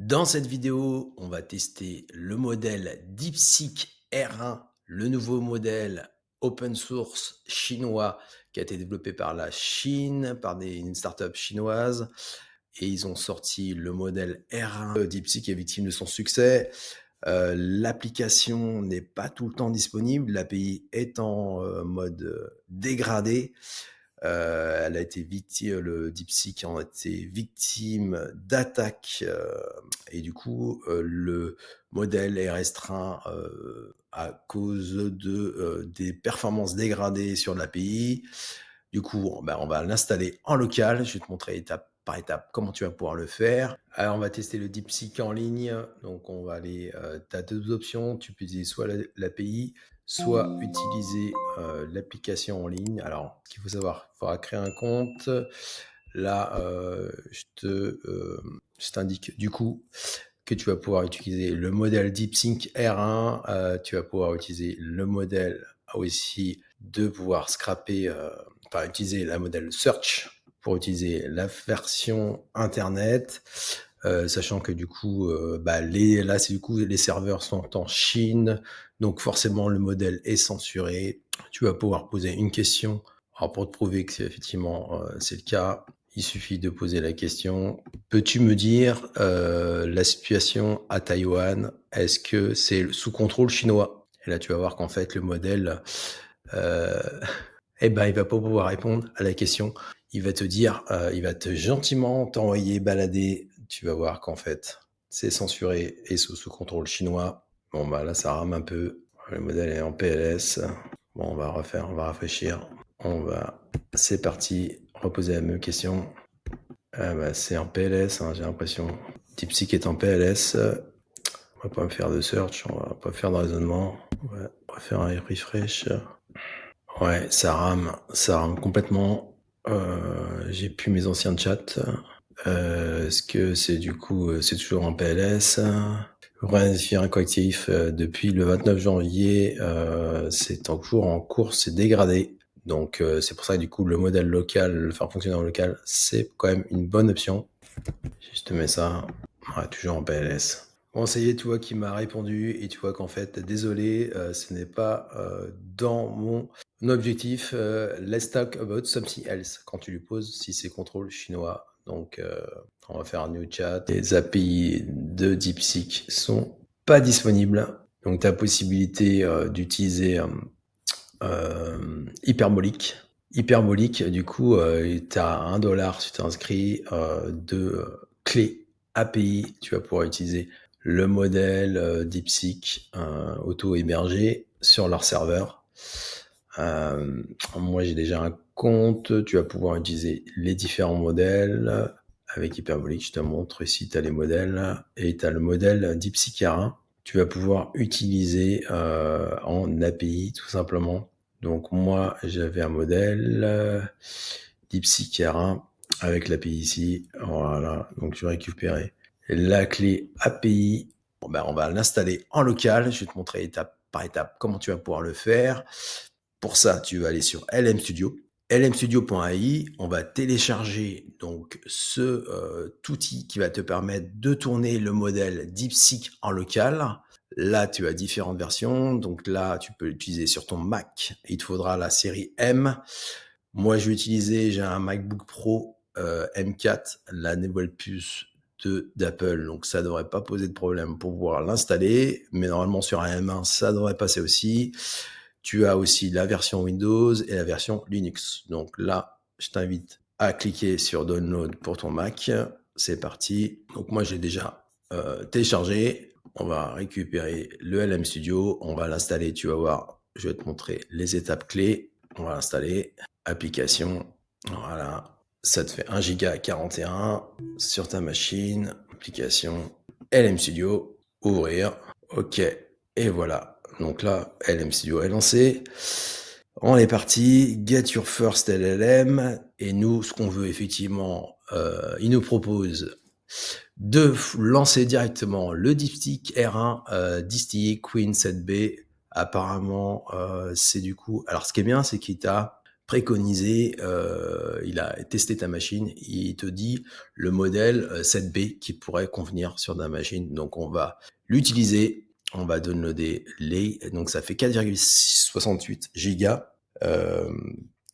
Dans cette vidéo, on va tester le modèle DeepSeek R1, le nouveau modèle open source chinois qui a été développé par la Chine, par une startup chinoise. Et ils ont sorti le modèle R1. DeepSeek est victime de son succès. L'application n'est pas tout le temps disponible. L'API est en mode dégradé. Elle a été victime, le DeepSeek a été victime d'attaques et du coup, le modèle est restreint à cause des performances dégradées sur l'API. Du coup, on va l'installer en local. Je vais te montrer étape par étape comment tu vas pouvoir le faire. Alors, on va tester le DeepSeek en ligne. Donc, on va aller, tu as deux options. Tu peux utiliser soit l'API, soit utiliser l'application en ligne. Alors, ce qu'il faut savoir, il faudra créer un compte. Là, je t'indique du coup que tu vas pouvoir utiliser le modèle DeepSeek R1. Tu vas pouvoir utiliser le modèle aussi de pouvoir scraper, utiliser la modèle Search pour utiliser la version Internet. Sachant que du coup, là, c'est du coup, les serveurs sont en Chine, donc forcément, le modèle est censuré. Tu vas pouvoir poser une question. Alors, pour te prouver que c'est effectivement, c'est le cas, il suffit de poser la question. Peux-tu me dire la situation à Taïwan? Est-ce que c'est sous contrôle chinois? Et là, tu vas voir qu'en fait, le modèle, euh, il va pas pouvoir répondre à la question. Il va te dire, il va te gentiment t'envoyer balader. Tu vas voir qu'en fait, c'est censuré et sous contrôle chinois. Bon, là, ça rame un peu. Le modèle est en PLS. Bon, on va rafraîchir. C'est parti. Reposer la même question. C'est en PLS, hein, j'ai l'impression. DeepSeek est en PLS. On va pas me faire de search, on va pas faire de raisonnement. Ouais, on va faire un refresh. Ouais, ça rame complètement. J'ai plus mes anciens chats. Est-ce que c'est du coup, c'est toujours en PLS? Réunifier un collectif depuis le 29 janvier, c'est toujours en cours, c'est dégradé. Donc c'est pour ça que du coup le modèle local, le faire fonctionner en local, c'est quand même une bonne option. Je te mets ça, ouais, toujours en PLS. Bon, ça y est, tu vois qui m'a répondu et tu vois qu'en fait, désolé, ce n'est pas dans mon objectif. Let's talk about something else. Quand tu lui poses, si c'est contrôle chinois. Donc, on va faire un new chat. Les API de DeepSeek sont pas disponibles. Donc, tu as possibilité d'utiliser hyperbolique. Hyperbolique, du coup, tu as $1 si tu t'inscris de clé API. Tu vas pouvoir utiliser le modèle DeepSeek auto-hébergé sur leur serveur. Moi, j'ai déjà un compte. Tu vas pouvoir utiliser les différents modèles. Avec Hyperbolique, je te montre ici, tu as les modèles. Et tu as le modèle DeepSeek R1. Tu vas pouvoir utiliser en API, tout simplement. Donc, moi, j'avais un modèle DeepSeek R1 avec l'API ici. Voilà. Donc, je vais récupérer la clé API. Bon, on va l'installer en local. Je vais te montrer étape par étape comment tu vas pouvoir le faire. Pour ça, tu vas aller sur LM Studio, lmstudio.ai. On va télécharger donc ce outil qui va te permettre de tourner le modèle DeepSeek en local. Là, tu as différentes versions. Donc là, tu peux l'utiliser sur ton Mac. Il te faudra la série M. Moi, j'ai un MacBook Pro M4, la nouvelle puce d'Apple. Donc, ça devrait pas poser de problème pour pouvoir l'installer. Mais normalement, sur un M1, ça devrait passer aussi. Tu as aussi la version Windows et la version Linux. Donc là, je t'invite à cliquer sur Download pour ton Mac. C'est parti. Donc moi, j'ai déjà téléchargé. On va récupérer le LM Studio. On va l'installer. Tu vas voir, je vais te montrer les étapes clés. On va l'installer. Application. Voilà. Ça te fait 1 giga 41 sur ta machine. Application LM Studio. Ouvrir. OK. Et voilà. Donc là, LM Studio est lancé. On est parti. Get your first LLM. Et nous, ce qu'on veut effectivement, il nous propose de lancer directement le DeepSeek R1 distillé Queen 7B. Apparemment, c'est du coup... Alors, ce qui est bien, c'est qu'il t'a préconisé, il a testé ta machine, il te dit le modèle 7B qui pourrait convenir sur ta machine. Donc on va l'utiliser, on va downloader donc ça fait 4,68 gigas.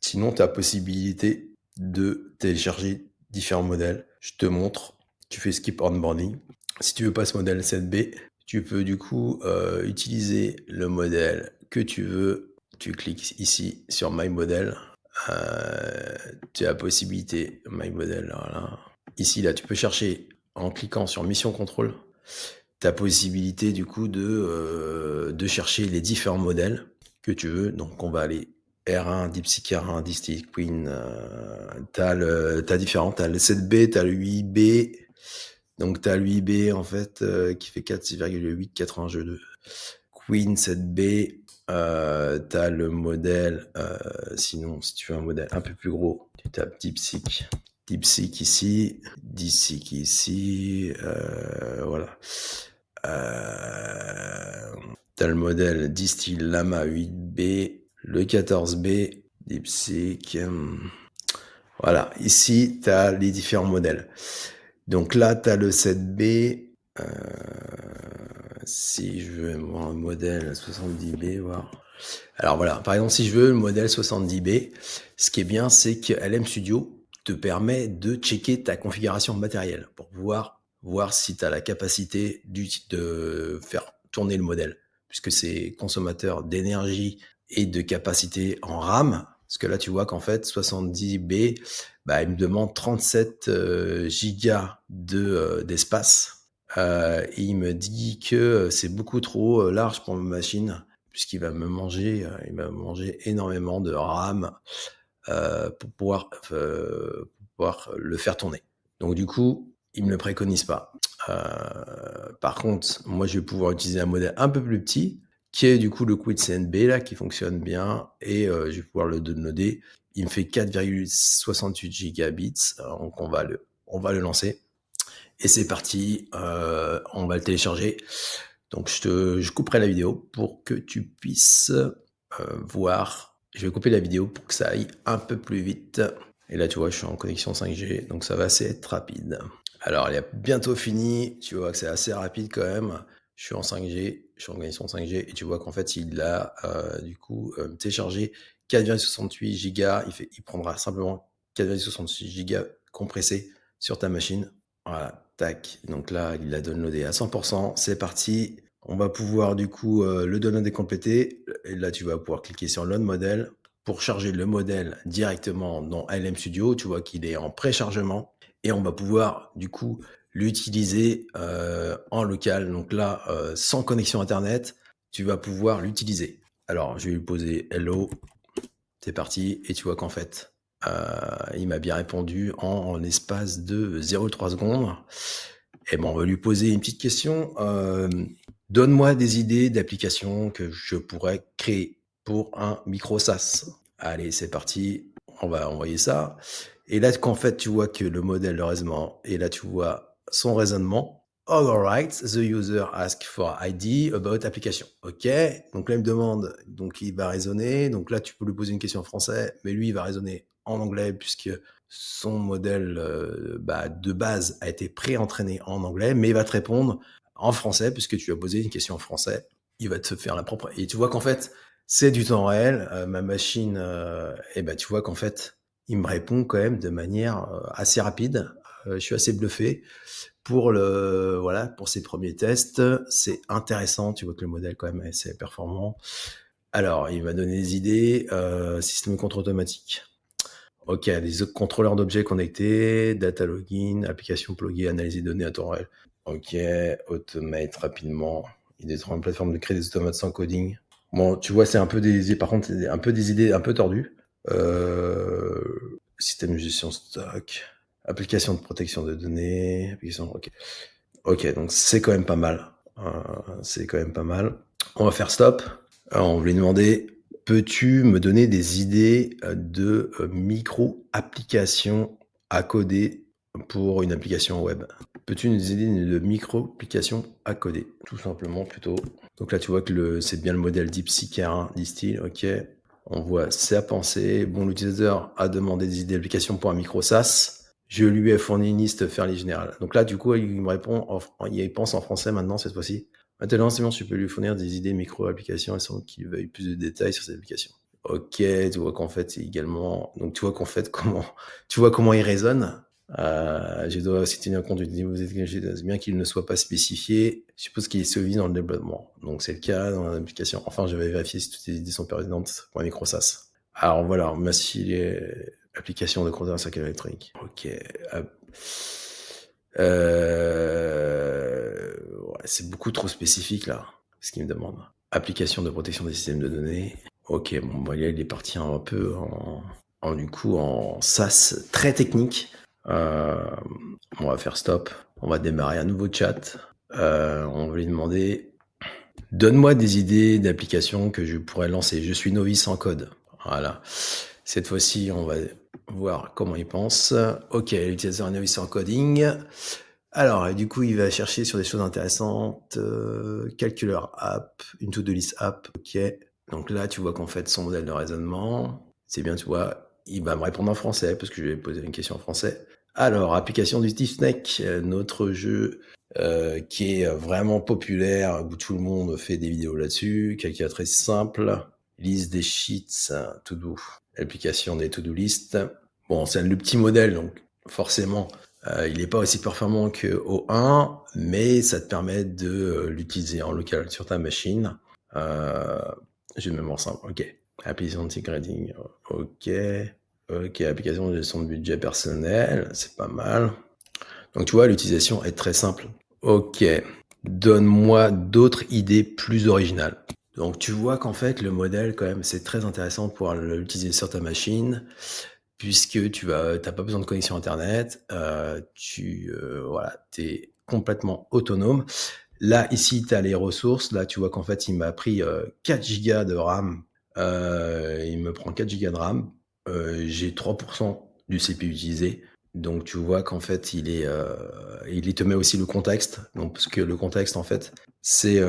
Sinon, tu as possibilité de télécharger différents modèles. Je te montre, tu fais skip onboarding. Si tu veux pas ce modèle 7B, tu peux du coup utiliser le modèle que tu veux. Tu cliques ici sur My Model. Tu as la possibilité, My Model, voilà. Ici, là, tu peux chercher en cliquant sur Mission Control. Tu as possibilité du coup de chercher les différents modèles que tu veux. Donc, on va aller R1, DeepSeek R1, DeepSeek Queen. T'as différents. T'as le 7B, t'as le 8B. Donc, t'as le 8B en fait qui fait 4,882. Queen 7B. T'as le modèle. Sinon, si tu veux un modèle un peu plus gros, tu tapes DeepSeek. DeepSeek ici, DeepSeek ici, voilà. T'as le modèle Distill Lama 8B, le 14B, DeepSeek. Voilà, ici, tu as les différents modèles. Donc là, tu as le 7B. Si je veux voir un modèle 70B, voir. Alors voilà, par exemple, si je veux le modèle 70B, ce qui est bien, c'est que LM Studio te permet de checker ta configuration matérielle pour pouvoir voir si tu as la capacité de faire tourner le modèle, puisque c'est consommateur d'énergie et de capacité en RAM. Parce que là, tu vois qu'en fait, 70B, il me demande 37 gigas d'espace. Et il me dit que c'est beaucoup trop large pour ma machine, puisqu'il va me manger, énormément de RAM pour pouvoir le faire tourner. Donc du coup, il me le préconise pas. Par contre, moi, je vais pouvoir utiliser un modèle un peu plus petit, qui est du coup le Quid CNB là, qui fonctionne bien, et je vais pouvoir le downloader. Il me fait 4,68 gigabits, donc on va le lancer. Et c'est parti, on va le télécharger. Donc je couperai la vidéo pour que tu puisses voir. Je vais couper la vidéo pour que ça aille un peu plus vite. Et là, tu vois, je suis en connexion 5G, donc ça va être rapide. Alors, il est bientôt fini. Tu vois que c'est assez rapide quand même. Je suis en 5G, je suis en connexion 5G, et tu vois qu'en fait, il a du coup téléchargé 4,68 Go. Il prendra simplement 4,68 Go compressé sur ta machine. Voilà, tac. Donc là, il l'a downloadé à 100%. C'est parti. On va pouvoir du coup le downloader complété. Et là, tu vas pouvoir cliquer sur Load Model pour charger le modèle directement dans LM Studio. Tu vois qu'il est en préchargement. Et on va pouvoir du coup l'utiliser en local. Donc là, sans connexion Internet, tu vas pouvoir l'utiliser. Alors, je vais lui poser Hello. C'est parti. Et tu vois qu'en fait, il m'a bien répondu en l'espace de 0,3 secondes. Et bon, on va lui poser une petite question. Donne-moi des idées d'applications que je pourrais créer pour un micro SaaS. Allez, c'est parti. On va envoyer ça. Et là, qu'en fait, tu vois que le modèle de raisonnement, et là, tu vois son raisonnement. All right, the user asks for ID about application. OK. Donc là, il me demande, donc il va raisonner. Donc là, tu peux lui poser une question en français, mais lui, il va raisonner en anglais puisque son modèle de base a été pré-entraîné en anglais, mais il va te répondre en français puisque tu lui as posé une question en français. Il va te faire la propre. Et tu vois qu'en fait, c'est du temps réel. Ma machine, tu vois qu'en fait, il me répond quand même de manière assez rapide. Je suis assez bluffé pour ces premiers tests. C'est intéressant. Tu vois que le modèle quand même est assez performant. Alors, il m'a donné des idées. Système de contrôle automatique. Ok, les contrôleurs d'objets connectés, data login, application pluguée, analyse des données à temps réel. Ok, automate rapidement. Il est sur une plateforme de créer des automates sans coding. Bon, tu vois, c'est un peu par contre, c'est un peu des idées un peu tordues. Système de gestion stock, application de protection de données, ok. Ok, donc c'est quand même pas mal. C'est quand même pas mal. On va faire stop. Alors, on va lui demander, peux-tu me donner des idées de micro-applications à coder pour une application web? Peux-tu nous aider de micro-applications à coder? Tout simplement, plutôt. Donc là, tu vois que c'est bien le modèle DeepSeek R1 Distill, ok. On voit sa pensée. Bon, l'utilisateur a demandé des idées d'application pour un micro SaaS. Je lui ai fourni une liste fairly générale. Donc là, du coup, il me répond, il pense en français maintenant, cette fois-ci. Maintenant, c'est bon, tu peux lui fournir des idées micro-applications et sans qu'il veuille plus de détails sur ces applications. Ok, tu vois qu'en fait, c'est également. Donc, tu vois qu'en fait, tu vois comment il raisonne. Je dois aussi tenir compte du niveau d'exigence, bien qu'il ne soit pas spécifié. Je suppose qu'il est solide dans le développement. Donc, c'est le cas dans l'application. Enfin, je vais vérifier si toutes les idées sont pertinentes pour un micro SaaS. Alors, voilà, merci les applications de compteur circuit électronique. Ok. Ouais, c'est beaucoup trop spécifique, là, ce qu'il me demande. Application de protection des systèmes de données. Ok, bon, bah, il est parti un peu du coup, en SaaS très technique. On va faire stop. On va démarrer un nouveau chat. On va lui demander donne-moi des idées d'applications que je pourrais lancer. Je suis novice en code. Voilà. Cette fois-ci, on va voir comment il pense. Ok, l'utilisateur est novice en coding. Alors, et du coup, il va chercher sur des choses intéressantes. Calculateur app, une to-do list app. Ok. Donc là, tu vois qu'en fait, son modèle de raisonnement, c'est bien, tu vois, il va me répondre en français parce que je vais poser une question en français. Alors, application du Steve Snake, notre jeu qui est vraiment populaire, où tout le monde fait des vidéos là-dessus. Calculatrice simple, liste des sheets, to-do, application des to-do list. Bon, c'est le petit modèle, donc forcément, il n'est pas aussi performant que O1, mais ça te permet de l'utiliser en local sur ta machine. J'ai une mémoire simple, ok. Application de ticketing, ok. Ok, application de gestion de budget personnel, c'est pas mal. Donc tu vois, l'utilisation est très simple. Ok, donne-moi d'autres idées plus originales. Donc tu vois qu'en fait, le modèle, quand même, c'est très intéressant pour l'utiliser sur ta machine, puisque t'as pas besoin de connexion Internet, voilà, t'es complètement autonome. Là, ici, tu as les ressources. Là, tu vois qu'en fait, il m'a pris 4 gigas de RAM. Il me prend 4 gigas de RAM. J'ai 3% du CPU utilisé. Donc, tu vois qu'en fait, il te met aussi le contexte. Donc, parce que le contexte, en fait, c'est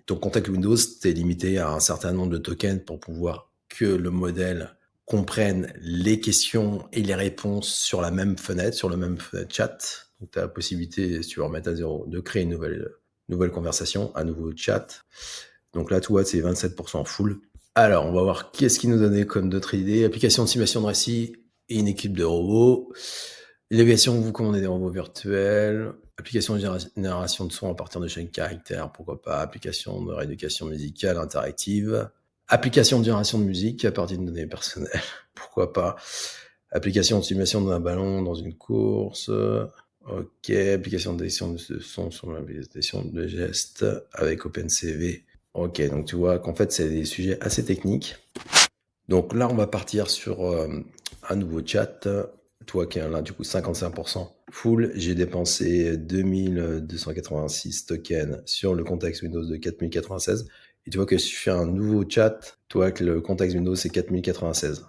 ton contexte Windows, t'es limité à un certain nombre de tokens pour pouvoir que le modèle comprenne les questions et les réponses sur la même fenêtre, sur le même fenêtre chat. Donc, tu as la possibilité, si tu veux remettre à zéro, de créer une nouvelle conversation, un nouveau chat. Donc là, tu vois, c'est 27% full. Alors, on va voir qu'est-ce qu'il nous donnait comme d'autres idées. Application de simulation de récit et une équipe de robots. L'évaluation où vous commandez des robots virtuels. Application de génération de son à partir de chaque caractère, pourquoi pas. Application de rééducation musicale interactive. Application de génération de musique à partir de données personnelles, pourquoi pas. Application de simulation d'un ballon dans une course. Ok, application de détection de son sur l'application de gestes avec OpenCV. Ok, donc tu vois qu'en fait, c'est des sujets assez techniques. Donc là, on va partir sur un nouveau chat. Toi qui es là, du coup, 55% full. J'ai dépensé 2286 tokens sur le contexte Windows de 4096. Et tu vois que si je fais un nouveau chat, toi, que le contexte Windows, c'est 4096.